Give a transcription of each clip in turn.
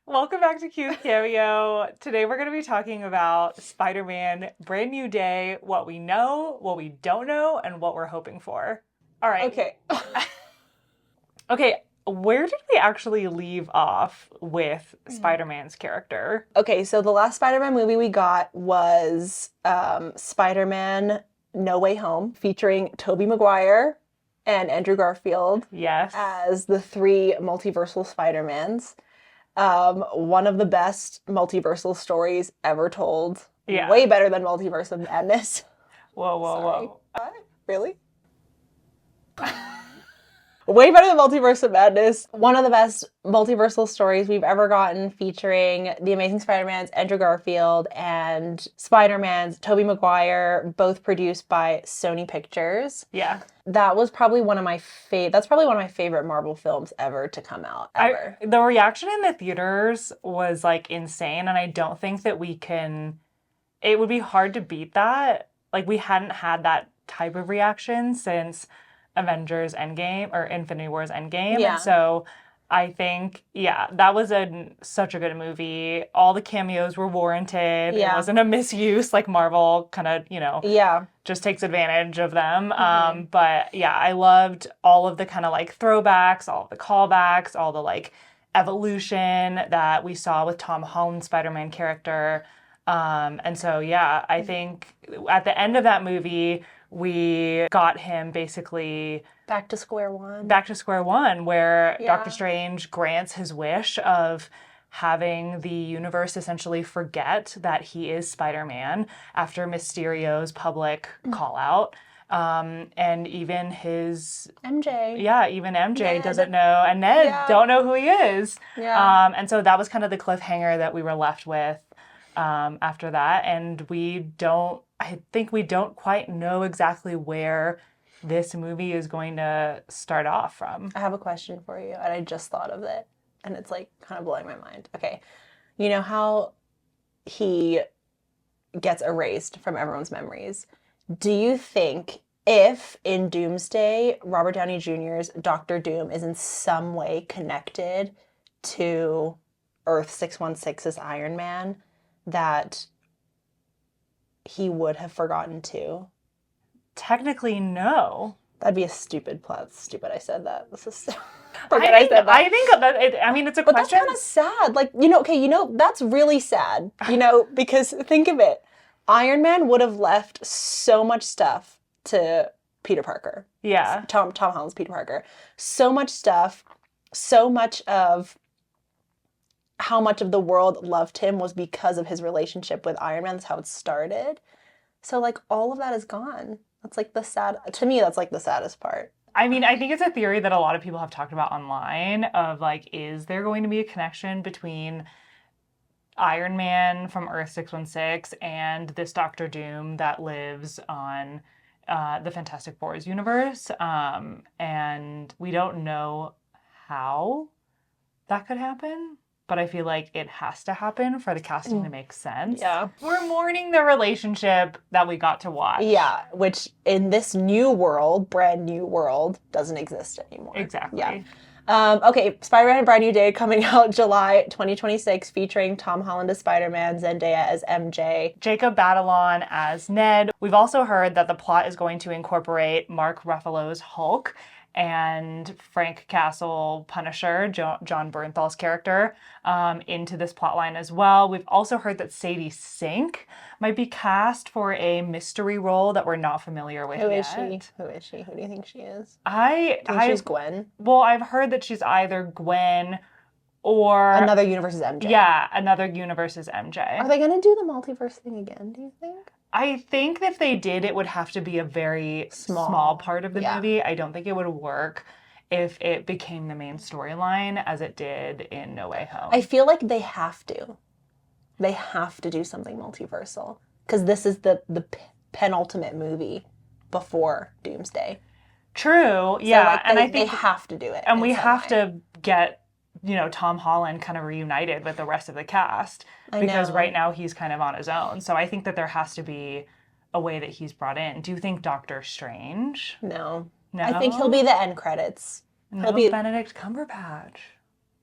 Welcome back to Q's Cameo. Today we're going to be talking about Spider-Man Brand New Day, what we know, what we don't know, and what we're hoping for. All right. Okay. Okay, where did we actually leave off with Spider-Man's character? Okay, so the last Spider-Man movie we got was Spider-Man No Way Home, featuring Tobey Maguire and Andrew Garfield Yes. as the three multiversal Spider-Mans. One of the best multiversal stories ever told. Yeah. Way better than Multiverse of Madness. Whoa. What? Really? Way better than Multiverse of Madness. One of the best multiversal stories we've ever gotten, featuring the Amazing Spider-Man's Andrew Garfield and Spider-Man's Tobey Maguire, both produced by Sony Pictures. Yeah. That was probably one of my that's probably one of my favorite Marvel films ever to come out, ever. The reaction in the theaters was like insane, and I don't think that it would be hard to beat that. Like, we hadn't had that type of reaction since Avengers Endgame or Infinity Wars Endgame. Yeah. And so I think, that was such a good movie. All the cameos were warranted. Yeah. It wasn't a misuse like Marvel kind of, Yeah. just takes advantage of them. But yeah, I loved all of the kind of like throwbacks, all of the callbacks, all the like evolution that we saw with Tom Holland's Spider-Man character. And so, yeah, I think at the end of that movie, we got him basically Back to square one, where Yeah. Doctor Strange grants his wish of having the universe essentially forget that he is Spider-Man after Mysterio's public call out. And even his MJ. even MJ Ned. doesn't know, and Ned Yeah. don't know who he is. Yeah. And so that was kind of the cliffhanger that we were left with after that. And I think we don't quite know exactly where this movie is going to start off from. I have a question for you, and I just thought of it, and it's like kind of blowing my mind. Okay, you know how he gets erased from everyone's memories? Do you think if in Doomsday, Robert Downey Jr.'s Doctor Doom is in some way connected to Earth 616's Iron Man, that he would have forgotten too? Technically, no. That'd be a stupid plot. Stupid I said that. This is I think that it's a But question. that's kind of sad. Like, that's really sad, because think of it. Iron Man would have left so much stuff to Peter Parker. Yeah. Tom Holland's Peter Parker. So much stuff, so much of how much of the world loved him was because of his relationship with Iron Man. That's how it started. So, like, all of that is gone. That's like to me, that's like the saddest part. I mean, I think it's a theory that a lot of people have talked about online of like, is there going to be a connection between Iron Man from Earth 616 and this Doctor Doom that lives on the Fantastic Four's universe? And we don't know how that could happen, but I feel like it has to happen for the casting to make sense. Yeah. We're mourning the relationship that we got to watch. Yeah, which in this brand new world, doesn't exist anymore. Exactly. Yeah. Okay, Spider-Man Brand New Day coming out July 2026, featuring Tom Holland as Spider-Man, Zendaya as MJ. Jacob Batalon as Ned. We've also heard that the plot is going to incorporate Mark Ruffalo's Hulk and Frank Castle Punisher, John Bernthal's character, into this plotline as well. We've also heard that Sadie Sink might be cast for a mystery role that we're not familiar with yet. Who is she? Who do you think she is? I think she's Gwen. Well, I've heard that she's either Gwen or Another Universe's MJ. Yeah, Another Universe's MJ. Are they going to do the multiverse thing again, do you think? I think if they did, it would have to be a very small part of the movie. I don't think it would work if it became the main storyline as it did in No Way Home. I feel like they have to. They have to do something multiversal, because this is the penultimate movie before Doomsday. True, yeah. So, and I think they have to do it. And we have to get, Tom Holland kind of reunited with the rest of the cast. Because right now he's kind of on his own. So I think that there has to be a way that he's brought in. Do you think Doctor Strange? No. No? I think he'll be the end credits. No, Benedict Cumberbatch.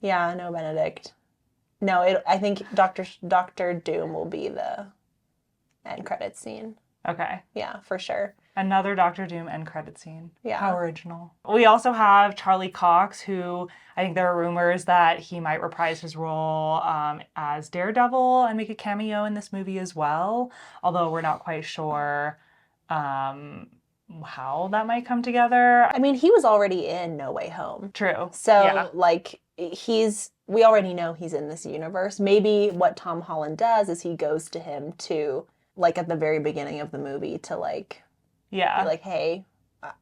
Yeah, no Benedict. No, I think Doctor Doom will be the end credits scene. Okay. Yeah, for sure. Another Doctor Doom end credit scene. Yeah. How original. We also have Charlie Cox, who I think there are rumors that he might reprise his role as Daredevil and make a cameo in this movie as well. Although we're not quite sure how that might come together. I mean, he was already in No Way Home. True. So, yeah. like, we already know he's in this universe. Maybe what Tom Holland does is he goes to him to, like, at the very beginning of the movie to, like, Yeah. be like, hey,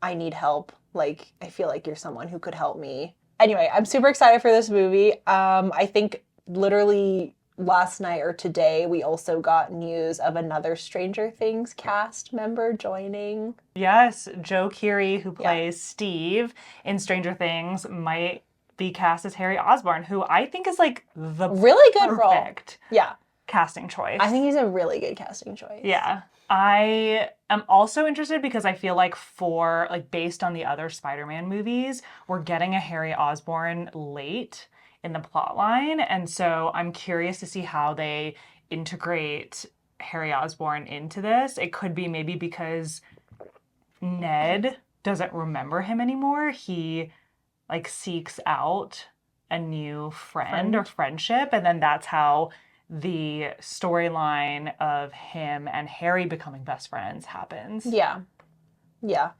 I need help. Like, I feel like you're someone who could help me. Anyway, I'm super excited for this movie. I think literally last night or today, we also got news of another Stranger Things cast member joining. Yes, Joe Keery, who plays Steve in Stranger Things, might be cast as Harry Osborn, who I think is like the really good perfect role. casting choice. I think he's a really good casting choice. Yeah. I am also interested because I feel like based on the other Spider-Man movies, we're getting a Harry Osborn late in the plot line. And so I'm curious to see how they integrate Harry Osborn into this. It could be maybe because Ned doesn't remember him anymore. He like seeks out a new friend or friendship. And then that's how the storyline of him and Harry becoming best friends happens. Yeah. Yeah.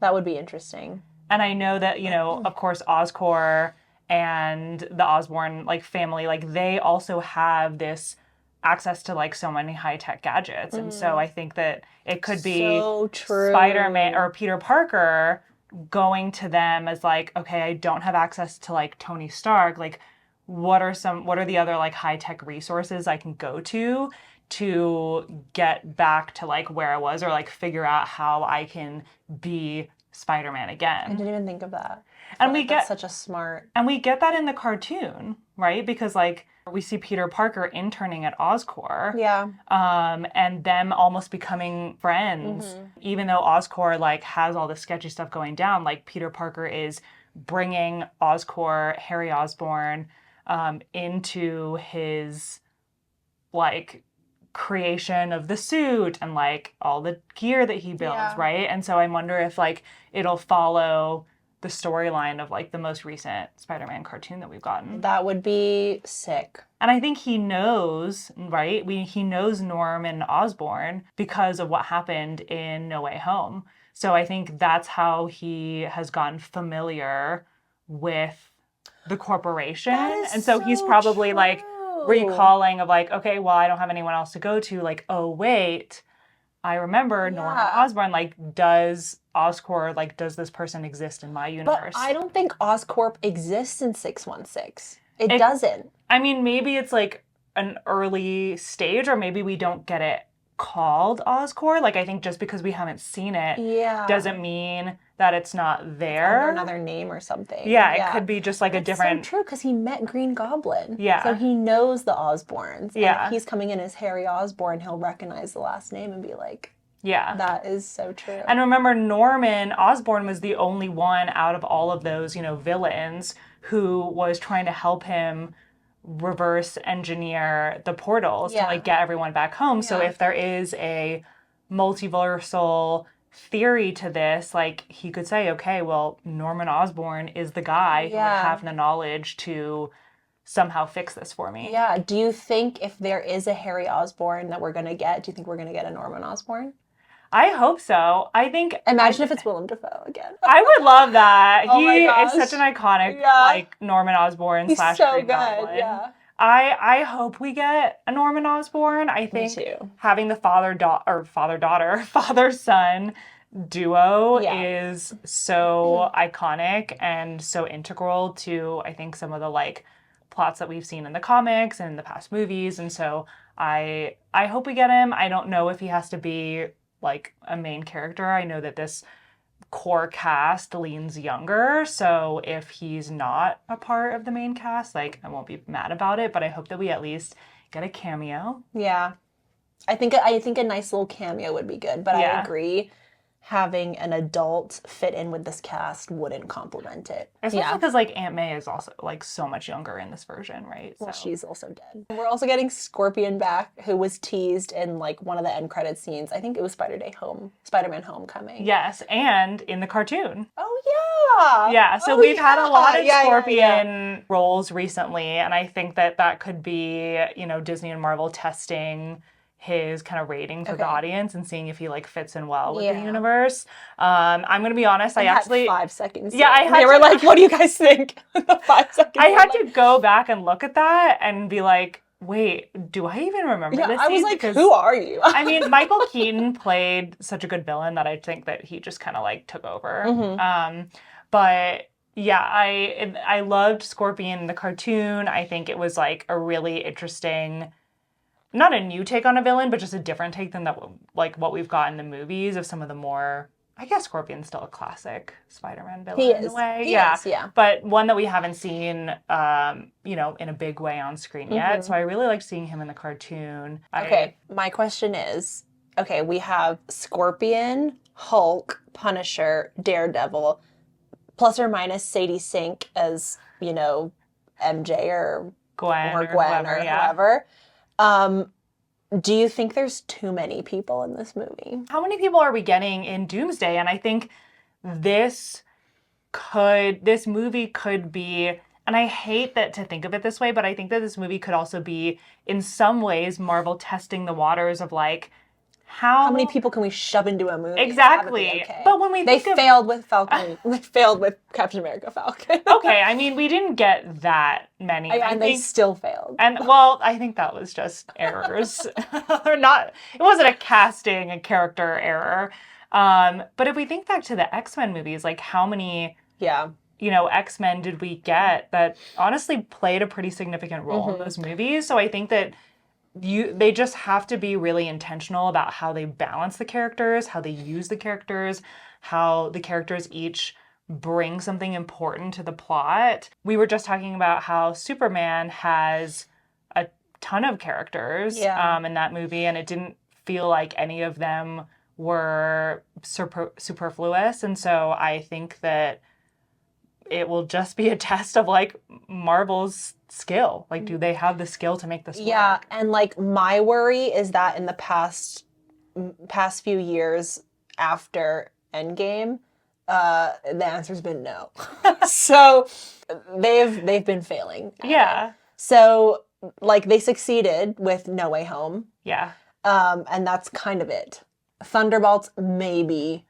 That would be interesting. And I know that, of course, Oscorp and the Osborn like family, like they also have this access to like so many high-tech gadgets. And so I think that it could be so true. Spider-Man or Peter Parker going to them as like, okay, I don't have access to like Tony Stark. Like, what are the other like high-tech resources I can go to get back to like where I was, or like figure out how I can be Spider-Man again. I didn't even think of that. And we get such a smart. And we get that in the cartoon, right? Because like we see Peter Parker interning at Oscorp. Yeah. And them almost becoming friends. Even though Oscorp like has all this sketchy stuff going down, like Peter Parker is bringing Oscorp, Harry Osborn, into his like creation of the suit and like all the gear that he builds, right? And so I wonder if like it'll follow the storyline of like the most recent Spider-Man cartoon that we've gotten. That would be sick. And I think he knows, right? He knows Norman Osborn because of what happened in No Way Home. So I think that's how he has gotten familiar with the corporation. And so he's probably like recalling of like, okay, well, I don't have anyone else to go to. Like, oh, wait, I remember Norman Osborn. Like, does Oscorp, like, does this person exist in my universe? But I don't think Oscorp exists in 616. It doesn't. I mean, maybe it's like an early stage, or maybe we don't get it called Oscorp. Like, I think just because we haven't seen it doesn't mean that it's not there. Under another name or something. Yeah, it could be just like a different. So true, because he met Green Goblin. Yeah. So he knows the Osborns. Yeah. And if he's coming in as Harry Osborn, he'll recognize the last name and be like, yeah, that is so true. And remember, Norman Osborn was the only one out of all of those, villains who was trying to help him reverse engineer the portals to like get everyone back home. So if there is a multiversal theory to this, like he could say, okay, well, Norman Osborn is the guy who would have the knowledge to somehow fix this for me. Yeah. Do you think if there is a Harry Osborn that we're going to get, do you think we're going to get a Norman Osborn? I hope so. I think. Imagine if it's Willem Dafoe again. I would love that. Oh my He gosh. is such an iconic, like Norman Osborn He's slash so Green good. Goblin. Yeah. I hope we get a Norman Osborn. I think having the father-son duo is so iconic and so integral to, I think, some of the like plots that we've seen in the comics and in the past movies. And so I hope we get him. I don't know if he has to be like a main character. I know that this core cast leans younger, so if he's not a part of the main cast, like I won't be mad about it, but I hope that we at least get a cameo. Yeah. I think a nice little cameo would be good, but I agree. having an adult fit in with this cast wouldn't complement it. Especially because, like, Aunt May is also, like, so much younger in this version, right? Well, she's also dead. We're also getting Scorpion back, who was teased in, like, one of the end credit scenes. I think it was Spider-Man Homecoming. Yes, and in the cartoon. Oh, yeah! Yeah, so we've had a lot of Scorpion yeah. roles recently, and I think that could be, you know, Disney and Marvel testing his kind of rating for the audience and seeing if he, like, fits in well with the universe. I'm gonna be honest, I actually 5 seconds. Yeah, they were like, "What do you guys think?" The 5 seconds. I had to go back and look at that and be like, wait, do I even remember this? I was scene? like, Because, who are you? I mean, Michael Keaton played such a good villain that I think that he just kind of, like, took over. But yeah, I loved Scorpion in the cartoon. I think it was, like, a really interesting, not a new take on a villain, but just a different take than what we've got in the movies of some of the more, I guess Scorpion's still a classic Spider-Man villain in a way. He is, yeah. But one that we haven't seen, you know, in a big way on screen yet. So I really liked seeing him in the cartoon. Okay, my question is, okay, we have Scorpion, Hulk, Punisher, Daredevil, plus or minus Sadie Sink as, you know, MJ or Gwen or whoever. Do you think there's too many people in this movie? How many people are we getting in Doomsday? And I think this movie could be, and I hate to think of it this way, but I think that this movie could also be, in some ways, Marvel testing the waters of, like, how many people can we shove into a movie? Exactly. Okay? But when they failed with Falcon, they failed with Captain America Falcon. Okay, I mean, we didn't get that many. And they still failed. And, well, I think that was just errors. It wasn't a casting, a character error. But if we think back to the X-Men movies, like, how many, you know, X-Men did we get that honestly played a pretty significant role in those movies? So I think that they just have to be really intentional about how they balance the characters, how they use the characters, how the characters each bring something important to the plot. We were just talking about how Superman has a ton of characters in that movie, and it didn't feel like any of them were superfluous. And so I think that it will just be a test of, like, Marvel's skill. Like, do they have the skill to make this work? Yeah, and, like, my worry is that in the past few years after Endgame, the answer's been no. So they've been failing. Yeah. So, like, they succeeded with No Way Home. Yeah. And that's kind of it. Thunderbolts, maybe.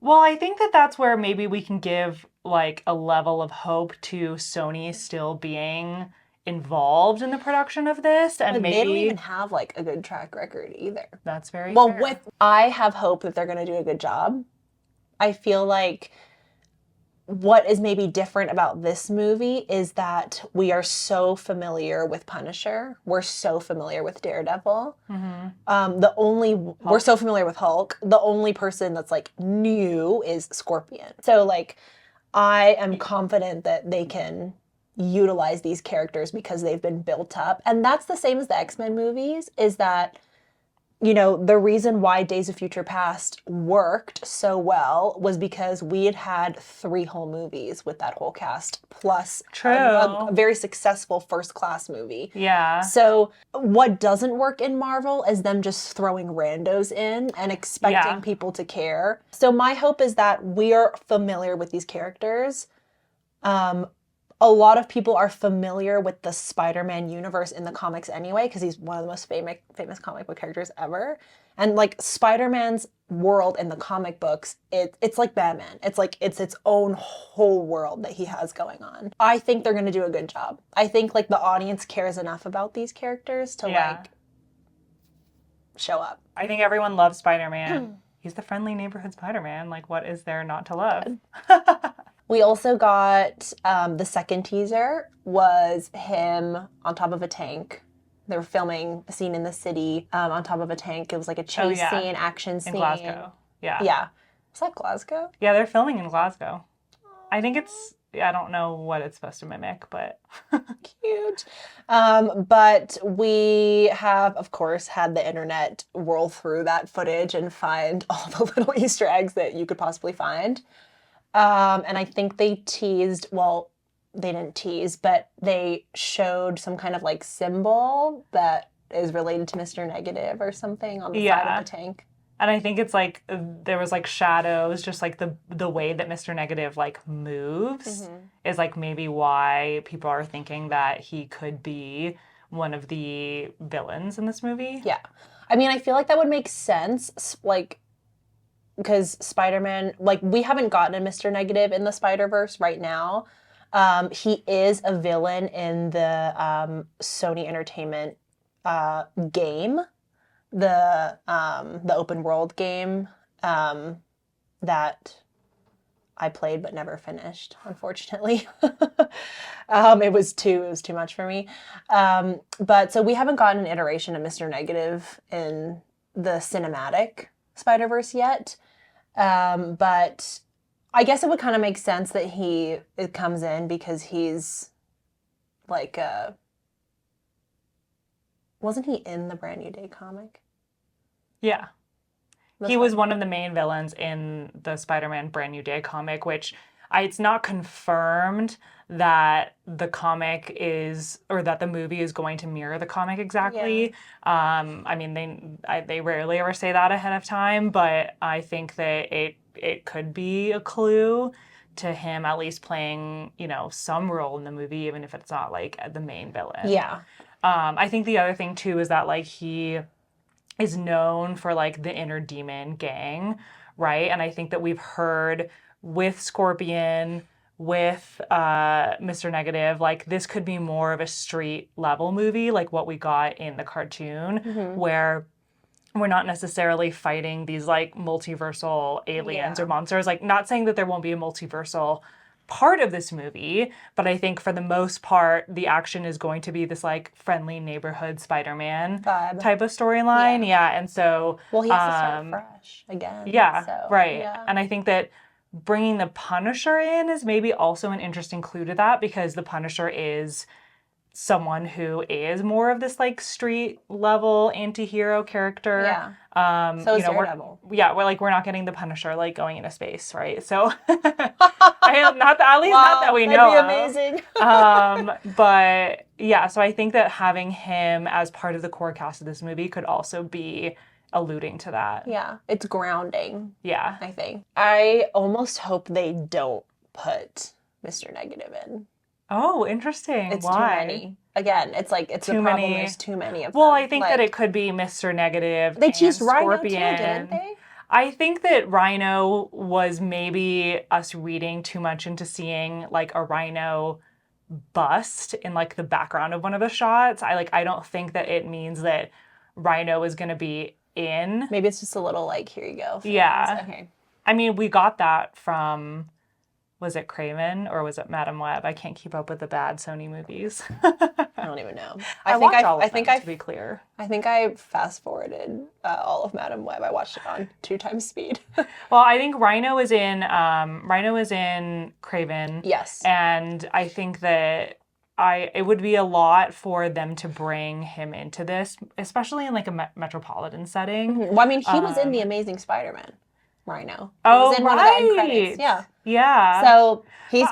Well, I think that's where maybe we can give, like, a level of hope to Sony still being involved in the production of this, and maybe they don't even have, like, a good track record either. That's very fair. I have hope that they're going to do a good job. I feel like what is maybe different about this movie is that we are so familiar with Punisher. We're so familiar with Daredevil. We're so familiar with Hulk. The only person that's, like, new is Scorpion. So, like, I am confident that they can utilize these characters because they've been built up. And that's the same as the X-Men movies, is that, you know, the reason why Days of Future Past worked so well was because we had 3 whole movies with that whole cast, plus a very successful First Class movie. Yeah. So what doesn't work in Marvel is them just throwing randos in and expecting people to care. So my hope is that we are familiar with these characters. A lot of people are familiar with the Spider-Man universe in the comics anyway, because he's one of the most famous comic book characters ever. And, like, Spider-Man's world in the comic books, it's like Batman. It's like it's its own whole world that he has going on. I think they're going to do a good job. I think, like, the audience cares enough about these characters to like show up. I think everyone loves Spider-Man. He's the friendly neighborhood Spider-Man. Like, what is there not to love? We also got the second teaser was him on top of a tank. They were filming a scene in the city on top of a tank. It was like a chase scene, action scene. In Glasgow. Yeah. Yeah. Was that Glasgow? Yeah, they're filming in Glasgow. I think it's I don't know what it's supposed to mimic, but Cute. But we have, of course, had the internet roll through that footage and find all the little Easter eggs that you could possibly find. And I think they teased, well, they didn't tease, but they showed some kind of like symbol that is related to Mr. Negative or something on the side of the tank. And I think it's like there was like shadows, just like the way that Mr. Negative like moves is like maybe why people are thinking that he could be one of the villains in this movie. Yeah. I mean, I feel like that would make sense, like, because Spider-Man, like, we haven't gotten a Mr. Negative in the Spider-Verse right now. He is a villain in the Sony Entertainment game. The open world game that I played but never finished, unfortunately. It was too much for me. But so we haven't gotten an iteration of Mr. Negative in the cinematic Spider-Verse yet. But I guess it would kind of make sense that it comes in because he's like wasn't he in the Brand New Day comic? Yeah. He was one of the main villains in the Spider-Man Brand New Day comic, which it's not confirmed that the comic is, or that the movie is going to mirror the comic exactly. Yeah. I mean, they rarely ever say that ahead of time, but I think that it could be a clue to him at least playing, some role in the movie, even if it's not like the main villain. Yeah. I think the other thing too is that like he is known for like the inner demon gang, right? And I think that we've heard with Scorpion, with Mr. Negative, like this could be more of a street level movie, like what we got in the cartoon, where we're not necessarily fighting these like multiversal aliens or monsters. Like, not saying that there won't be a multiversal part of this movie, but I think for the most part, the action is going to be this like friendly neighborhood Spider-Man type of storyline. Yeah. And so, well, he has to start fresh again. Yeah. So, right. Yeah. And I think that bringing the Punisher in is maybe also an interesting clue to that, because the Punisher is someone who is more of this like street level anti-hero character. Yeah. So is Daredevil. We're not getting the Punisher like going into space, right? So not that we know. That'd be amazing. But yeah, so I think that having him as part of the core cast of this movie could also be alluding to that. Yeah, it's grounding. Yeah. I think. I almost hope they don't put Mr. Negative in. Oh, interesting. It's Why? too many. Again, it's like it's too the problem. Many. There's too many of them. Well, I think that it could be Mr. Negative. They teased Rhino too, Scorpion. didn't they? I think that Rhino was maybe us reading too much into seeing like a Rhino bust in like the background of one of the shots. I don't think that it means that Rhino is going to be in. Maybe it's just a little like, here you go. Yeah. Okay. I mean, we got that from, was it Craven or was it Madam Web? I can't keep up with the bad Sony movies. I don't even know. To be clear. I think I fast forwarded all of Madam Web. I watched it on 2x speed. Well, I think Rhino is in Craven. Yes. And I think that it would be a lot for them to bring him into this, especially in like a metropolitan setting. Well, I mean, he was in The Amazing Spider-Man. Rhino. He was in one of the end credits. Yeah. Yeah. So he's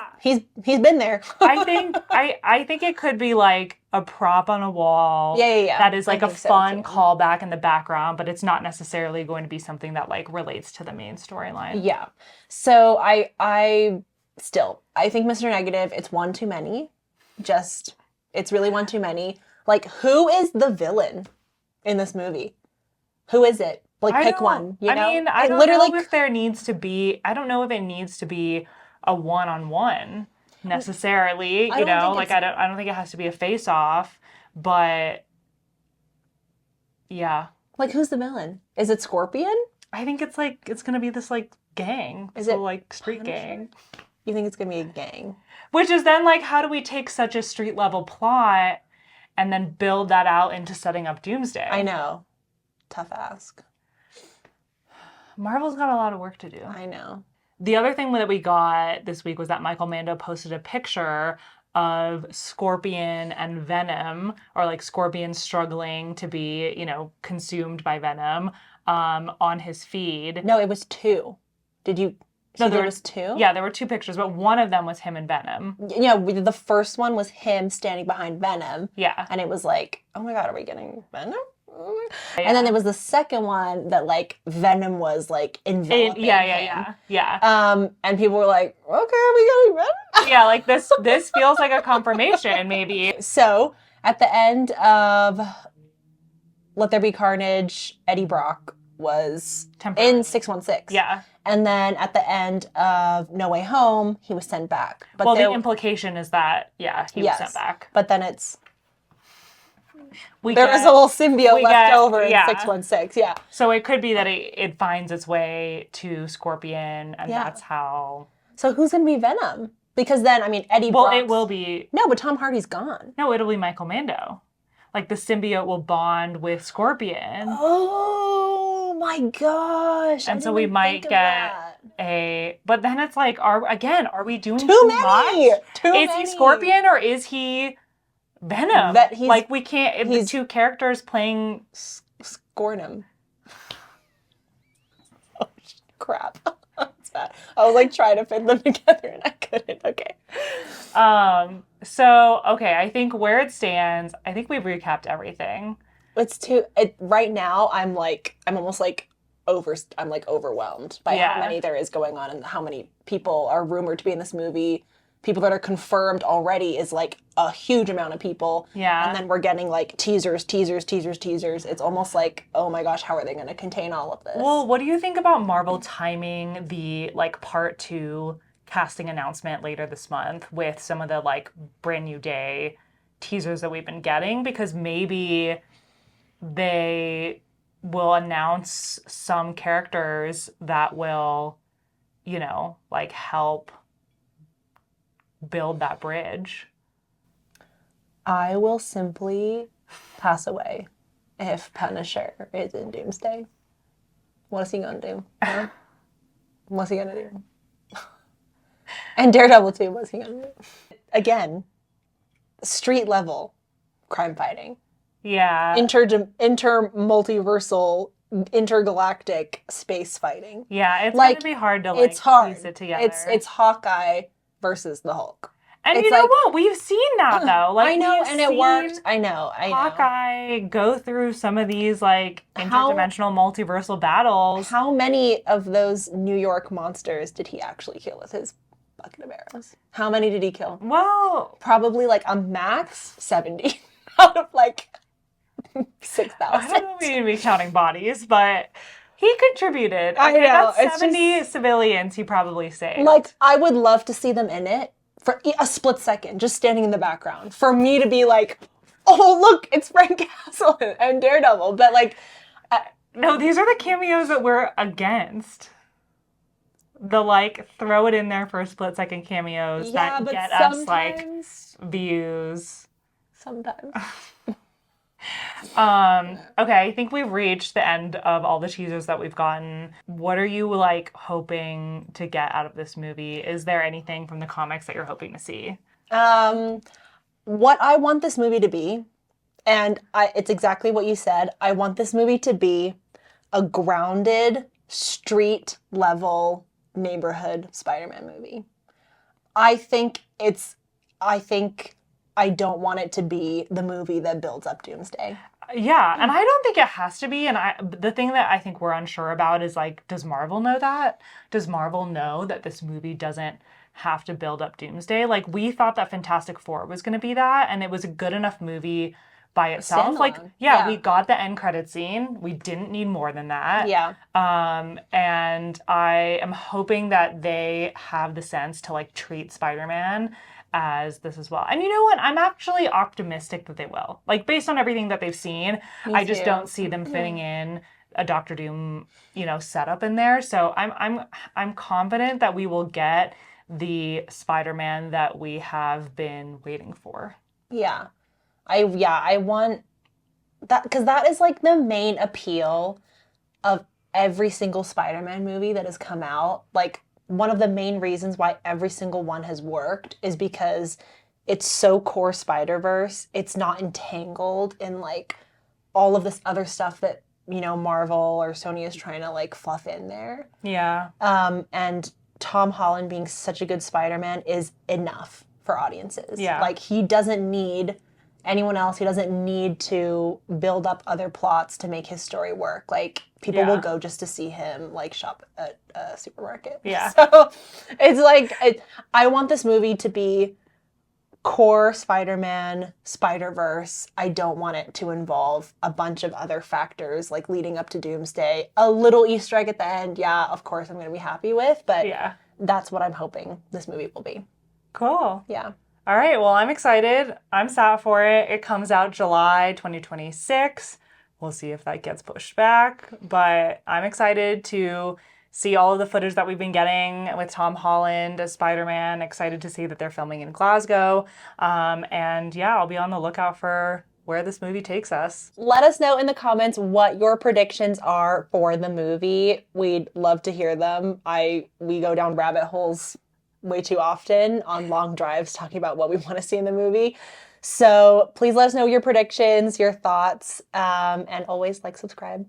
been there. I think it could be like a prop on a wall. Yeah. That is like a fun callback in the background, but it's not necessarily going to be something that like relates to the main storyline. Yeah. So I think Mr. Negative, it's one too many. It's really one too many. Like, who is the villain in this movie? Who is it? Like, pick one. You know? I mean, I don't know if there needs to be. I don't know if it needs to be a one-on-one necessarily. I don't think it has to be a face-off. But yeah, like, who's the villain? Is it Scorpion? I think it's gonna be this like gang. Is it like street Punisher? Gang? You think it's gonna be a gang? Which is then like, how do we take such a street level plot and then build that out into setting up Doomsday? I know. Tough ask. Marvel's got a lot of work to do. I know. the other thing that we got this week was that Michael Mando posted a picture of Scorpion and Venom, or like Scorpion struggling to be, consumed by Venom, on his feed. No, it was 2. Did you see there was 2? Yeah, there were 2 pictures, but one of them was him and Venom. Yeah, the first one was him standing behind Venom. Yeah. And it was like, oh my God, are we getting Venom? Yeah. And then there was the second one that like Venom was like enveloping him. Yeah. And people were like, okay, are we getting Venom? Yeah, like this feels like a confirmation, maybe. So at the end of Let There Be Carnage, Eddie Brock was in 616. Yeah. And then at the end of No Way Home, he was sent back. But the implication is that, he was sent back. But then it's... There was a little symbiote left over in 616, yeah. So it could be that it finds its way to Scorpion, and that's how... So who's going to be Venom? Because then, I mean, Eddie Brock... Well, it will be... No, but Tom Hardy's gone. No, it'll be Michael Mando. Like, the symbiote will bond with Scorpion. Oh, my gosh. And so we might get But then it's like, are we doing too much? Is he Scorpion or is he... Venom. Like, we can't... the 2 characters playing... Scornum. Oh, crap. That's bad. I was, like, trying to fit them together, and I couldn't. Okay. So, okay, I think where it stands, I think we've recapped everything. Right now, I'm almost, like, overwhelmed by how many there is going on and how many people are rumored to be in this movie. People that are confirmed already is like a huge amount of people. Yeah. And then we're getting like teasers. It's almost like, oh my gosh, how are they going to contain all of this? Well, what do you think about Marvel timing the like part 2 casting announcement later this month with some of the like Brand New Day teasers that we've been getting? Because maybe they will announce some characters that will, like help build that bridge. I will simply pass away if Punisher is in Doomsday. What is he gonna do? Huh? What's he gonna do? And Daredevil too, what's he gonna do? Again, street level crime fighting. Yeah. Inter-multiversal, intergalactic space fighting. Yeah, it's gonna be hard to it's hard. piece it together. It's Hawkeye versus the Hulk. And you know what? We've seen that though. Like, I know, and it worked. I know. Hawkeye go through some of these like interdimensional multiversal battles. How many of those New York monsters did he actually kill with his bucket of arrows? How many did he kill? Well, probably like a max 70 out of like 6,000. I don't know if we need to be counting bodies, but he contributed. I know. That's 70 civilians he probably saved. Like, I would love to see them in it for a split second, just standing in the background. For me to be like, oh, look, it's Frank Castle and Daredevil. But like... no, these are the cameos that we're against. The like, throw it in there for a split second cameos that get us like views. Sometimes. Okay, I think we've reached the end of all the teasers that we've gotten. What are you like hoping to get out of this movie? Is there anything from the comics that you're hoping to see? What I want this movie to be, and it's exactly what you said, I want this movie to be a grounded, street level neighborhood Spider-Man movie. I don't want it to be the movie that builds up Doomsday. Yeah, and I don't think it has to be. And the thing that I think we're unsure about is like, does Marvel know that? Does Marvel know that this movie doesn't have to build up Doomsday? Like, we thought that Fantastic Four was going to be that, and it was a good enough movie by itself. Like, we got the end credit scene. We didn't need more than that. Yeah. And I am hoping that they have the sense to like treat Spider-Man as this as well. And you know what? I'm actually optimistic that they will. Like, based on everything that they've seen, I just don't see them fitting in a Doctor Doom, setup in there. So I'm confident that we will get the Spider-Man that we have been waiting for. Yeah. I want that, because that is like the main appeal of every single Spider-Man movie that has come out. Like, one of the main reasons why every single one has worked is because it's so core Spider-Verse. It's not entangled in like all of this other stuff that, you know, Marvel or Sony is trying to like fluff in there. Yeah. And Tom Holland being such a good Spider-Man is enough for audiences. Yeah. Like, he doesn't need anyone else. He doesn't need to build up other plots to make his story work. Like, people will go just to see him, like, shop at a supermarket. Yeah. So it's like, I want this movie to be core Spider-Man, Spider-Verse. I don't want it to involve a bunch of other factors, like leading up to Doomsday. A little Easter egg at the end, yeah, of course I'm going to be happy with, but that's what I'm hoping this movie will be. Cool. Yeah. All right, well, I'm excited. I'm sad for it. It comes out July 2026. We'll see if that gets pushed back, but I'm excited to see all of the footage that we've been getting with Tom Holland as Spider-Man. Excited to see that they're filming in Glasgow. And yeah, I'll be on the lookout for where this movie takes us. Let us know in the comments what your predictions are for the movie. We'd love to hear them. We go down rabbit holes way too often on long drives talking about what we want to see in the movie. So please let us know your predictions, your thoughts, and always like, subscribe,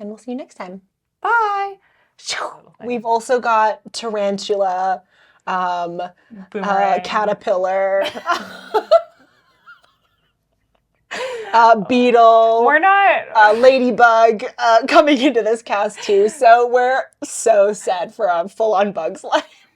and we'll see you next time. Bye. We've also got tarantula, caterpillar, beetle. We're not ladybug coming into this cast too. So we're so set for a full-on Bugs Life.